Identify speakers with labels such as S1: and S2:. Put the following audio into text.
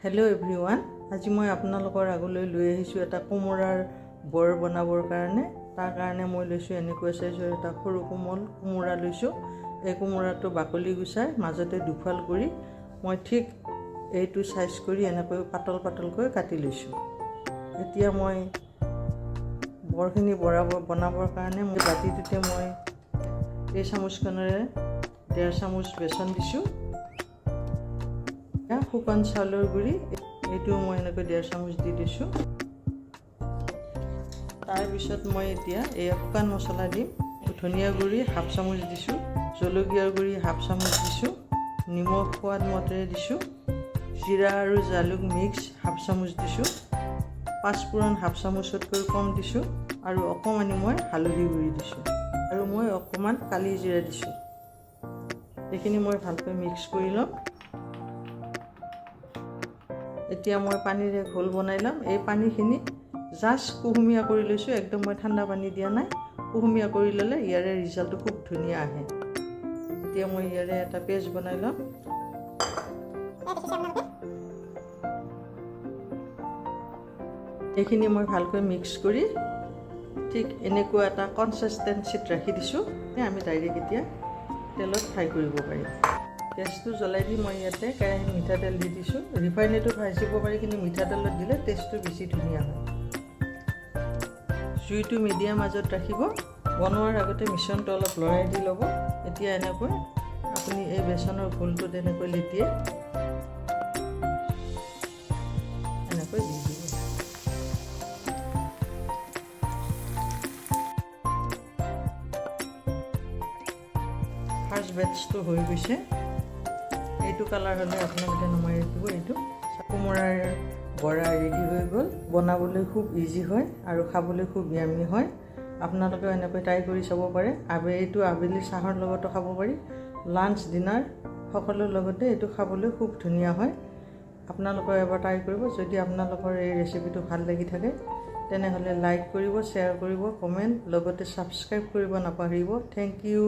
S1: Hello' everyone, আজি মই আপোনালোকৰ আগলৈ লৈ আহিছোঁ এটা কোমোৰাৰ বৰ বনাবৰ কাৰণে। তাৰ কাৰণে মই লৈছোঁ এনেকুৱা চাইজৰ এটা সৰু কোমল কোমোৰা লৈছোঁ। এই কোমোৰাটো বাকলি গুচাই মাজতে দুফাল কৰি মই ঠিক এইটো চাইজ কৰি এনেকৈ পাতল পাতলকৈ কাটি লৈছোঁ। এতিয়া মই বৰখিনি বনাবৰ কাৰণে মই বাতিটোতে মই এই চামুচখনেৰে 1.5 চামুচ বেচন দিছোঁ। শুকান চাউলৰ গুড়ি এইটো মই এনেকৈ 1.5 চামুচ দি দিছোঁ। তাৰপিছত মই এতিয়া এই শুকান মছলা দিম। ধনিয়া গুড়ি 1/2 চামুচ দিছোঁ, জলকীয়াৰ গুড়ি 1/2 চামুচ দিছোঁ, নিমখ সোৱাদ মতে দিছোঁ, জিৰা আৰু জালুক মিক্স 1/2 চামুচ দিছোঁ, পাঁচফোৰণ 1/2 চামুচতকৈ কম দিছোঁ আৰু অকণমানি মই হালধি গুড়ি দিছোঁ আৰু মই অকণমান কালি জিৰা দিছোঁ। এইখিনি মই ভালকৈ মিক্স কৰি ল'ম। এতিয়া মই পানীৰে ঘোল বনাই ল'ম। এই পানীখিনি জাষ্ট কুহুমীয়া কৰি লৈছোঁ, একদম মই ঠাণ্ডা পানী দিয়া নাই। কুহুমীয়া কৰি ল'লে ইয়াৰে ৰিজাল্টটো খুব ধুনীয়া আহে। এতিয়া মই ইয়াৰে এটা পেষ্ট বনাই ল'ম। এইখিনি মই ভালকৈ মিক্স কৰি ঠিক এনেকুৱা এটা কনচিষ্টেঞ্চিত ৰাখি দিছোঁ। আমি ডাইৰেক্ট এতিয়া তেলত ফ্ৰাই কৰিব পাৰিম। গেছটো জ্বলাই দি মই ইয়াতে কেৰাহীত মিঠাতেল দি দিছোঁ। ৰিফাইনেটো ভাজিব পাৰি, কিন্তু মিঠাতেলত দিলে টেষ্টটো বেছি ধুনীয়া হয়। জুইটো মিডিয়াম মাজত ৰাখিব। বনোৱাৰ আগতে মিশ্ৰণটো অলপ লৰাই দি ল'ব। এতিয়া এনেকৈ আপুনি এই বেচনৰ ঘোলটোত এনেকৈ লেটিয়ে এনেকৈ দি দিব। ফাৰ্ষ্ট বেটছটো হৈ গৈছে। এইটো কালাৰ হ'লে আপোনালোকে নমাই ৰাখিব। এইটো কোমোৰাৰ বৰা ৰেডি হৈ গ'ল। বনাবলৈ খুব ইজি হয় আৰু খাবলৈ খুব য়ামি হয়। আপোনালোকেও এনেকৈ ট্ৰাই কৰি চাব পাৰে। এইটো আবেলি চাহৰ লগতো খাব পাৰি, লাঞ্চ ডিনাৰ সকলোৰ লগতে এইটো খাবলৈ খুব ধুনীয়া হয়। আপোনালোকেও এবাৰ ট্ৰাই কৰিব। যদি আপোনালোকৰ এই ৰেচিপিটো ভাল লাগি থাকে তেনেহ'লে লাইক কৰিব, শ্বেয়াৰ কৰিব, কমেণ্ট লগতে ছাবস্ক্ৰাইব কৰিব নাপাহৰিব। Thank U.